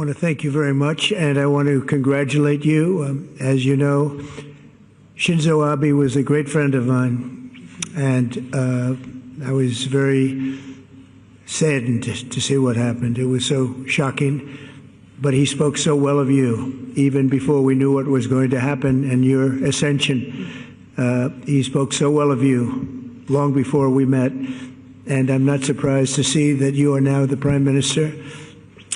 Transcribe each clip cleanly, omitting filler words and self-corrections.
want to thank you very much, and I want to congratulate you. As you know, Shinzo Abe was a great friend of mine, and I was very saddened to see what happened. It was so shocking, but he spoke so well of you, even before we knew what was going to happen and your ascension. He spoke so well of you long before we met, and I'm not surprised to see that you are now the Prime Minister.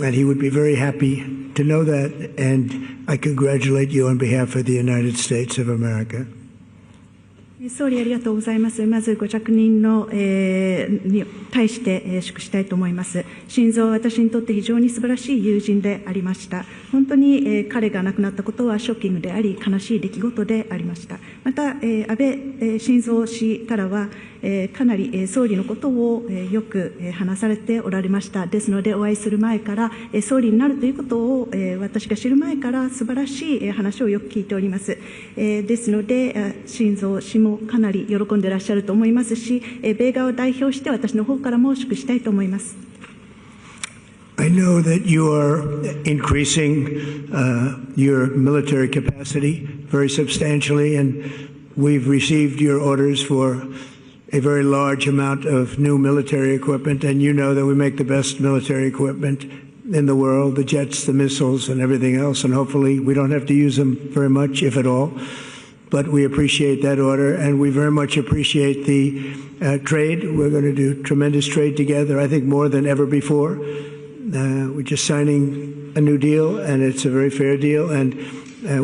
And he would be very happy to know that, and I congratulate you on behalf of the United States of America. 総理ありがとうございます。まずご着任の、に対して、祝したいと思います。晋三は私にとって非常に素晴らしい友人でありました。本当に、彼が亡くなったことはショッキングであり、悲しい出来事でありました。また、安倍晋三氏からは、かなり総理のことをよく話されておられました。ですので、お会いする前から、総理になるということを私が知る前から素晴らしい話をよく聞いております。ですので、晋三氏もかなり喜んでいらっしゃると思いますし、米側を代表して私の方からも祝したいと思います。I know that you are increasing your military capacity very substantially, and we've received your orders for a very large amount of new military equipment, and you know that we make the best military equipment in the world, the jets, the missiles, and everything else, and hopefully we don't have to use them very much, if at all. But we appreciate that order, and we very much appreciate the trade. We're going to do tremendous trade together, I think more than ever before. We're just signing a new deal, and it's a very fair deal, and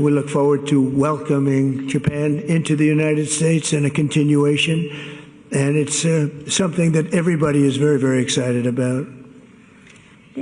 we look forward to welcoming Japan into the United States and a continuation. And it's something that everybody is very, very excited about.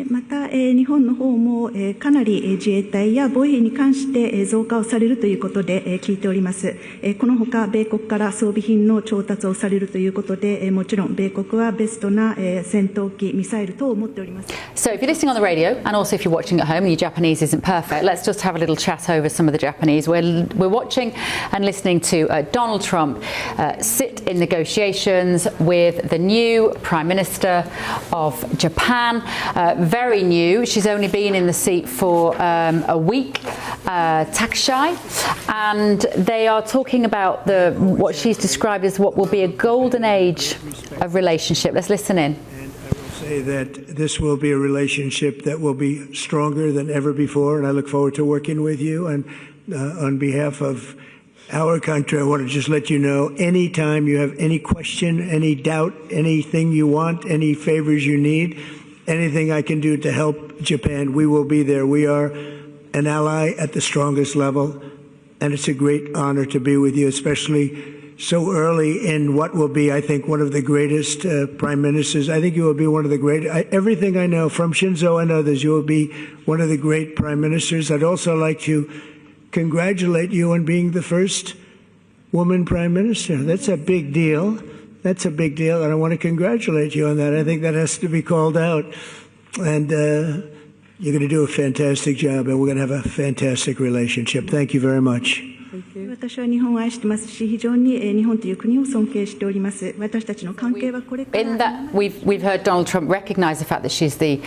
また、日本の方も、かなり自衛隊や防衛費に関して増加をされるということで、聞いております。このほか、米国から装備品の調達をされるということで、もちろん米国はベストな、戦闘機、ミサイル等を持っております。So if you're listening on the radio, and also if you're watching at home and your Japanese isn't perfect, let's just have a little chat over some of the Japanese. We're watching and listening to Donald Trump sit in negotiations with the new Prime Minister of Japan. Very new. She's only been in the seat for a week, Takaichi, and they are talking about what she's described as what will be a golden age of relationship. Let's listen in. And I will say that this will be a relationship that will be stronger than ever before, and I look forward to working with you. And on behalf of our country, I want to just let you know, anytime you have any question, any doubt, anything you want, any favors you need, anything I can do to help Japan, we will be there. We are an ally at the strongest level, and it's a great honor to be with you, especially so early in what will be, I think, one of the greatest prime ministers. I think you will be one of the great, everything I know from Shinzo and others, you will be one of the great prime ministers. I'd also like to congratulate you on being the first woman prime minister. That's a big deal. That's a big deal, and I want to congratulate you on that. I think that has to be called out. And you're going to do a fantastic job, and we're going to have a fantastic relationship. Thank you very much. 私は日本を愛してますし、非常に日本という国を尊敬しております。私たちの関係はこれから。In that, we've heard Donald Trump recognise the fact that she's the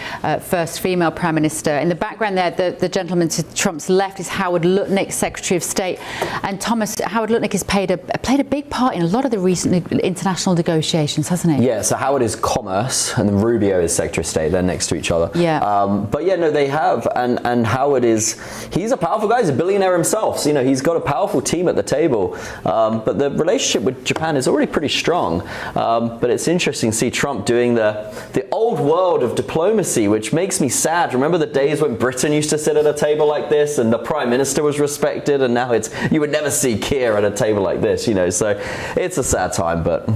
first female prime minister. In the background there, the gentleman to Trump's left is Howard Lutnick, Secretary of State, and Howard Lutnick has played a big part in a lot of the recent international negotiations, hasn't he? Yeah. So Howard is Commerce, and then Rubio is Secretary of State. They're next to each other. Yeah. But yeah, no, they have, and Howard he's a powerful guy. He's a billionaire himself. So, he's got a powerful team at the table, but the relationship with Japan is already pretty strong. But it's interesting to see Trump doing the old world of diplomacy, which makes me sad. Remember the days when Britain used to sit at a table like this and the Prime Minister was respected, and now you would never see Keir at a table like this, so it's a sad time, but...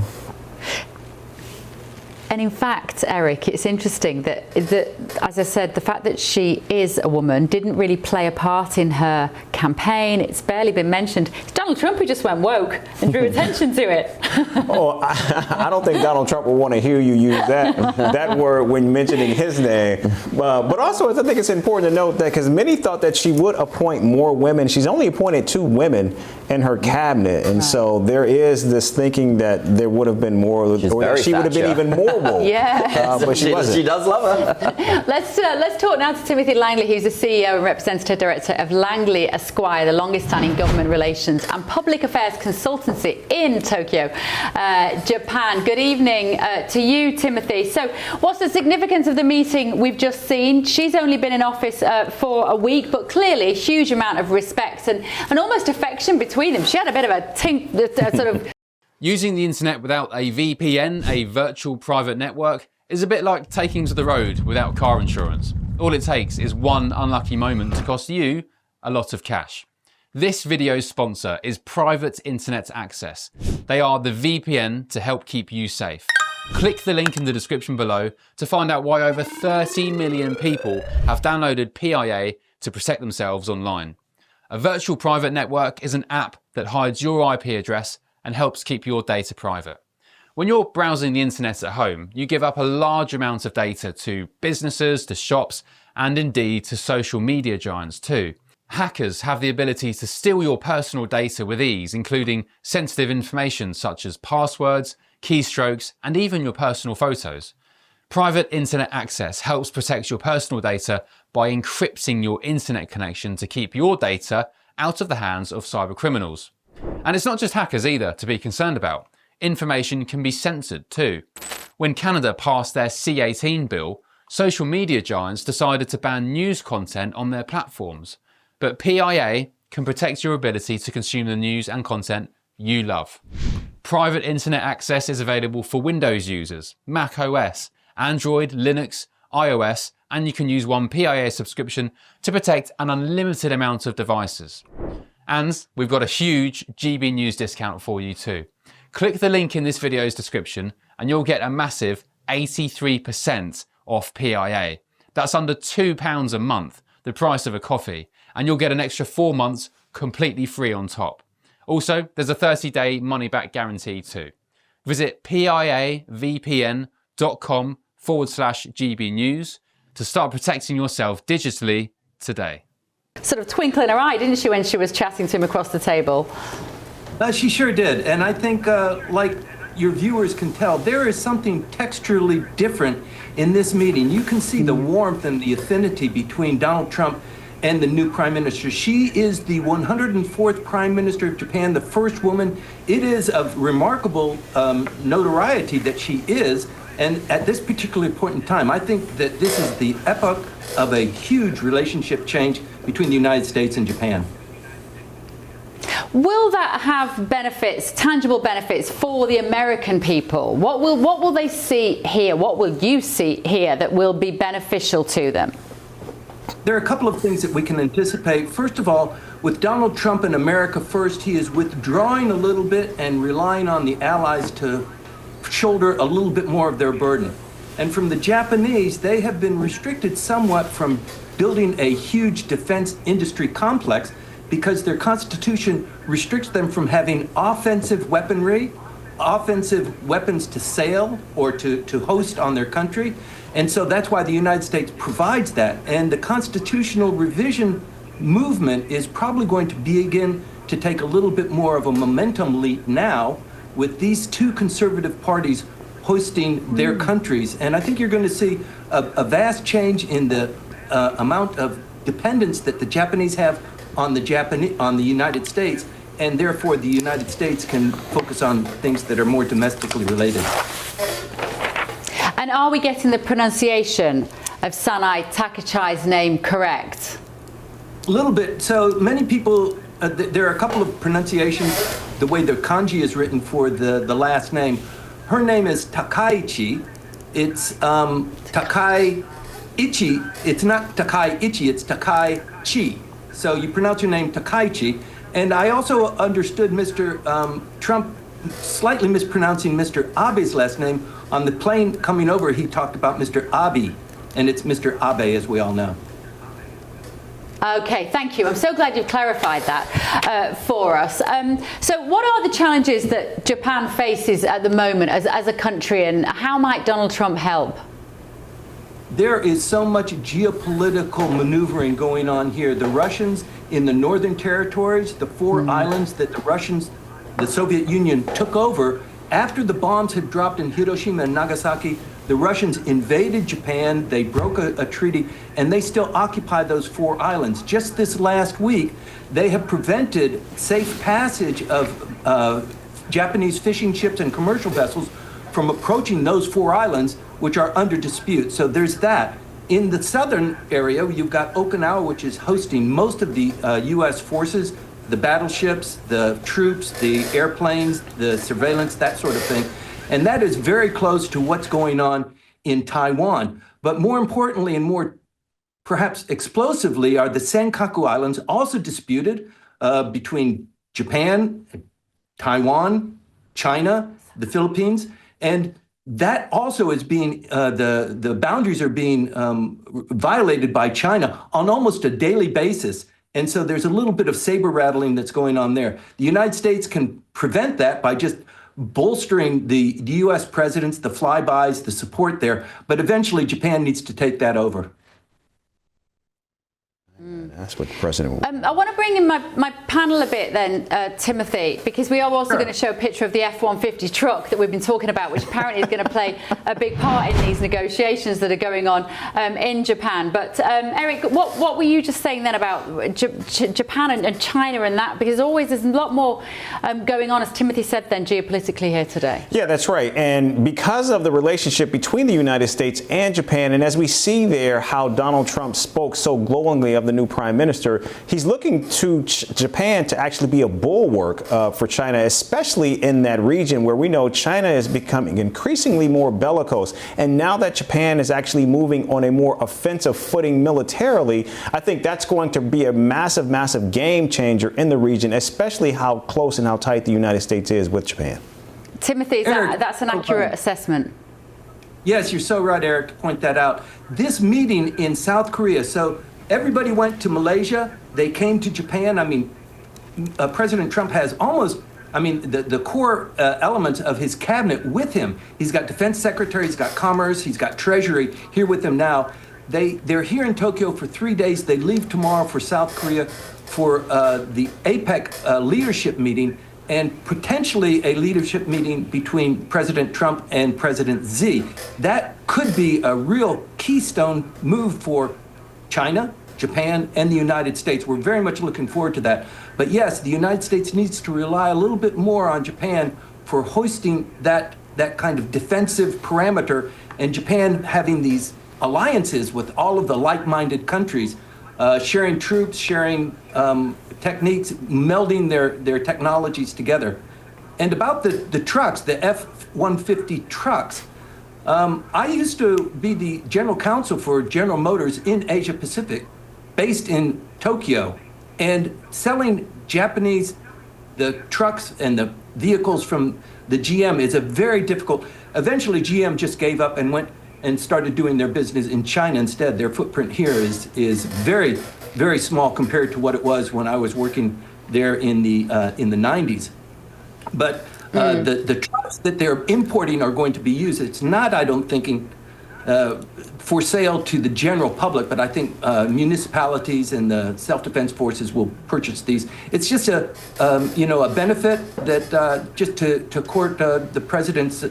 And in fact, Eric, it's interesting that, as I said, the fact that she is a woman didn't really play a part in her campaign. It's barely been mentioned. It's Donald Trump who just went woke and drew attention to it. I don't think Donald Trump would want to hear you use that word when mentioning his name. But also, I think it's important to note that because many thought that she would appoint more women. She's only appointed 2 women in her cabinet. And so there is this thinking that there would have been more, or that she would have been even more noble. Yeah. But she wasn't. She does love her. Let's talk now to Timothy Langley, who's the CEO and Representative Director of Langley Esquire, the longest-standing government relations and public affairs consultancy in Tokyo, Japan. Good evening to you, Timothy. So what's the significance of the meeting we've just seen? She's only been in office for a week, but clearly a huge amount of respect and almost affection between them. She had a bit of a sort of... Using the internet without a VPN, a virtual private network, is a bit like taking to the road without car insurance. All it takes is one unlucky moment to cost you a lot of cash. This video's sponsor is Private Internet Access. They are the VPN to help keep you safe. Click the link in the description below to find out why over 30 million people have downloaded PIA to protect themselves online. A virtual private network is an app that hides your IP address and helps keep your data private. When you're browsing the internet at home, you give up a large amount of data to businesses, to shops, and indeed to social media giants too. Hackers have the ability to steal your personal data with ease, including sensitive information such as passwords, keystrokes, and even your personal photos. Private Internet Access helps protect your personal data by encrypting your internet connection to keep your data out of the hands of cybercriminals. And it's not just hackers either to be concerned about. Information can be censored too. When Canada passed their C-18 bill, social media giants decided to ban news content on their platforms. But PIA can protect your ability to consume the news and content you love. Private Internet Access is available for Windows users, Mac OS, Android, Linux, iOS, and you can use one PIA subscription to protect an unlimited amount of devices. And we've got a huge GB News discount for you too. Click the link in this video's description and you'll get a massive 83% off PIA. That's under £2 a month, the price of a coffee, and you'll get an extra 4 months completely free on top. Also, there's a 30-day money-back guarantee too. Visit piavpn.com/GB News to start protecting yourself digitally today. sort of twinkle in her eye, didn't she, when she was chatting to him across the table? She sure did. And I think, like your viewers can tell, there is something texturally different in this meeting. You can see the warmth and the affinity between Donald Trump and the new prime minister. She is the 104th prime minister of Japan, the first woman. It is of remarkable notoriety that she is. And at this particular point in time, I think that this is the epoch of a huge relationship change between the United States and Japan. Will that have benefits, tangible benefits for the American people? What will they see here? What will you see here that will be beneficial to them? There are a couple of things that we can anticipate. First of all, with Donald Trump and America First, he is withdrawing a little bit and relying on the allies to shoulder a little bit more of their burden. And from the Japanese, they have been restricted somewhat from building a huge defense industry complex because their constitution restricts them from having offensive weaponry, offensive weapons to sail or to host on their country. And so that's why the United States provides that. And the constitutional revision movement is probably going to begin to take a little bit more of a momentum leap now with these two conservative parties hosting their countries. And I think you're going to see a vast change in the amount of dependence that the Japanese have on the United States, and therefore the United States can focus on things that are more domestically related. And are we getting the pronunciation of Sanae Takaichi's name correct? A little bit. So many people, there are a couple of pronunciations, the way the kanji is written for the last name. Her name is Takaichi. It's Takaichi. It's not Takaichi, it's Takaichi. So you pronounce your name Takaichi. And I also understood Mr. Trump slightly mispronouncing Mr. Abe's last name. On the plane coming over, he talked about Mr. Abe, and it's Mr. Abe, as we all know. Okay, thank you. I'm so glad you've clarified that for us. So what are the challenges that Japan faces at the moment as a country, and how might Donald Trump help? There is so much geopolitical maneuvering going on here. The Russians in the northern territories, the four islands that the Soviet Union took over, After the bombs had dropped in Hiroshima and Nagasaki, the Russians invaded Japan, they broke a treaty, and they still occupy those 4 islands. Just this last week, they have prevented safe passage of Japanese fishing ships and commercial vessels from approaching those 4 islands, which are under dispute. So there's that. In the southern area, you've got Okinawa, which is hosting most of the U.S. forces, the battleships, the troops, the airplanes, the surveillance, that sort of thing. And that is very close to what's going on in Taiwan. But more importantly and more perhaps explosively are the Senkaku Islands, also disputed between Japan, Taiwan, China, the Philippines. And that also is being, the boundaries are being violated by China on almost a daily basis. And so there's a little bit of saber rattling that's going on there. The United States can prevent that by just bolstering the U.S. presidents, the flybys, the support there. But eventually Japan needs to take that over. That's what the president will. I want to bring in my panel a bit then, Timothy, because we are also going to show a picture of the F-150 truck that we've been talking about, which apparently is going to play a big part in these negotiations that are going on in Japan. But Eric, what were you just saying then about Japan and China and that? Because always there's a lot more going on, as Timothy said then, geopolitically here today. Yeah, that's right. And because of the relationship between the United States and Japan, and as we see there how Donald Trump spoke so glowingly of the new prime minister, he's looking to Japan to actually be a bulwark for China, especially in that region where we know China is becoming increasingly more bellicose. And now that Japan is actually moving on a more offensive footing militarily, I think that's going to be a massive, massive game changer in the region, especially how close and how tight the United States is with Japan. Timothy, that's an accurate assessment. Yes, you're so right, Eric, to point that out. This meeting in South Korea, so everybody went to Malaysia. They came to Japan. I mean, President Trump has almost, the core elements of his cabinet with him. He's got defense secretary, he's got commerce, he's got treasury here with him now. They're here in Tokyo for 3 days. They leave tomorrow for South Korea for the APEC leadership meeting and potentially a leadership meeting between President Trump and President Xi. That could be a real keystone move for China, Japan, and the United States. We're very much looking forward to that. But yes, the United States needs to rely a little bit more on Japan for hoisting that kind of defensive parameter, and Japan having these alliances with all of the like-minded countries, sharing troops, sharing techniques, melding their technologies together. And about the trucks, the F-150 trucks, I used to be the general counsel for General Motors in Asia Pacific, based in Tokyo, and selling Japanese, the trucks and the vehicles from the GM is a very difficult. Eventually GM just gave up and went and started doing their business in China instead. Their footprint here is very, very small compared to what it was when I was working there in the 90s. But the trucks that they're importing are going to be used. It's not, I don't think, for sale to the general public, but I think municipalities and the self-defense forces will purchase these. It's just a benefit that just to court the president's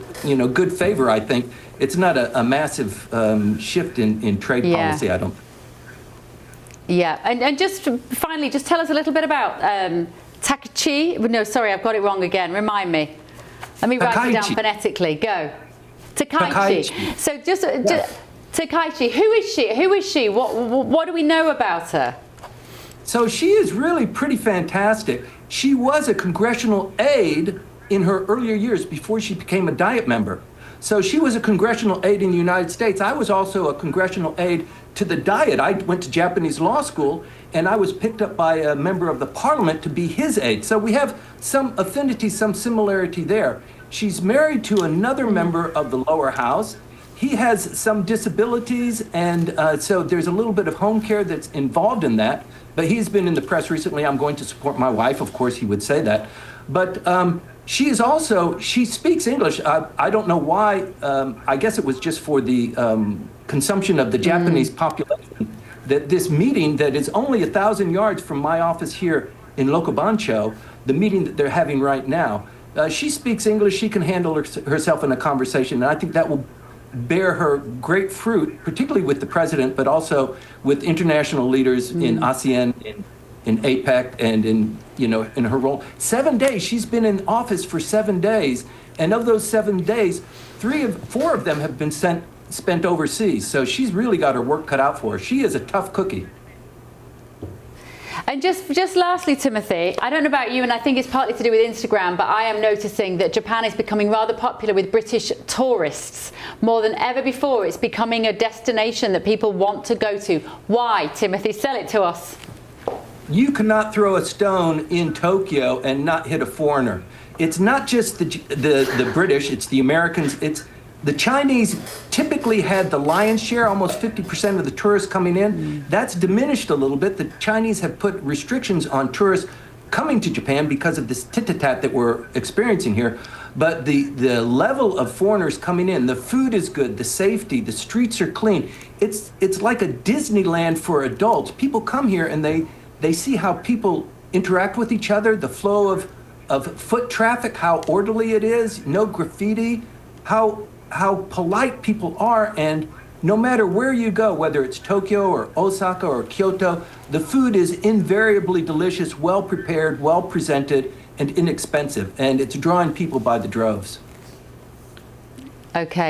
good favor. I think it's not a massive shift in trade policy. I don't. Yeah, and just finally, just tell us a little bit about Takaichi. No, sorry, I've got it wrong again. Remind me. Let me write it down phonetically. Go. Takaichi. So just Takaichi. Who is she? Who is she? What do we know about her? So she is really pretty fantastic. She was a congressional aide in her earlier years before she became a Diet member. So she was a congressional aide in the United States. I was also a congressional aide to the Diet. I went to Japanese law school, and I was picked up by a member of the parliament to be his aide. So we have some affinity, some similarity there. She's married to another member of the lower house. He has some disabilities, and so there's a little bit of home care that's involved in that. But he's been in the press recently. I'm going to support my wife. Of course, he would say that. But she speaks English. I don't know why. I guess it was just for the consumption of the Japanese population. That this meeting that is only 1,000 yards from my office here in Locobancho, the meeting that they're having right now, She speaks English. She can handle herself in a conversation, and I think that will bear her great fruit, particularly with the president, but also with international leaders in ASEAN, in APEC, and in her role. 7 days. She's been in office for 7 days, and of those 7 days, 4 of them have been spent overseas. So she's really got her work cut out for her. She is a tough cookie. And just lastly, Timothy, I don't know about you, and I think it's partly to do with Instagram, but I am noticing that Japan is becoming rather popular with British tourists more than ever before. It's becoming a destination that people want to go to. Why, Timothy? Sell it to us. You cannot throw a stone in Tokyo and not hit a foreigner. It's not just the British, it's the Americans, it's the Chinese typically had the lion's share, almost 50% of the tourists coming in. That's diminished a little bit. The Chinese have put restrictions on tourists coming to Japan because of this tit-tat that we're experiencing here. But the level of foreigners coming in, the food is good, the safety, the streets are clean. It's like a Disneyland for adults. People come here and they see how people interact with each other, the flow of foot traffic, how orderly it is, no graffiti, how polite people are, and no matter where you go, whether it's Tokyo or Osaka or Kyoto, the food is invariably delicious, well prepared, well presented, and inexpensive, and it's drawing people by the droves. Okay.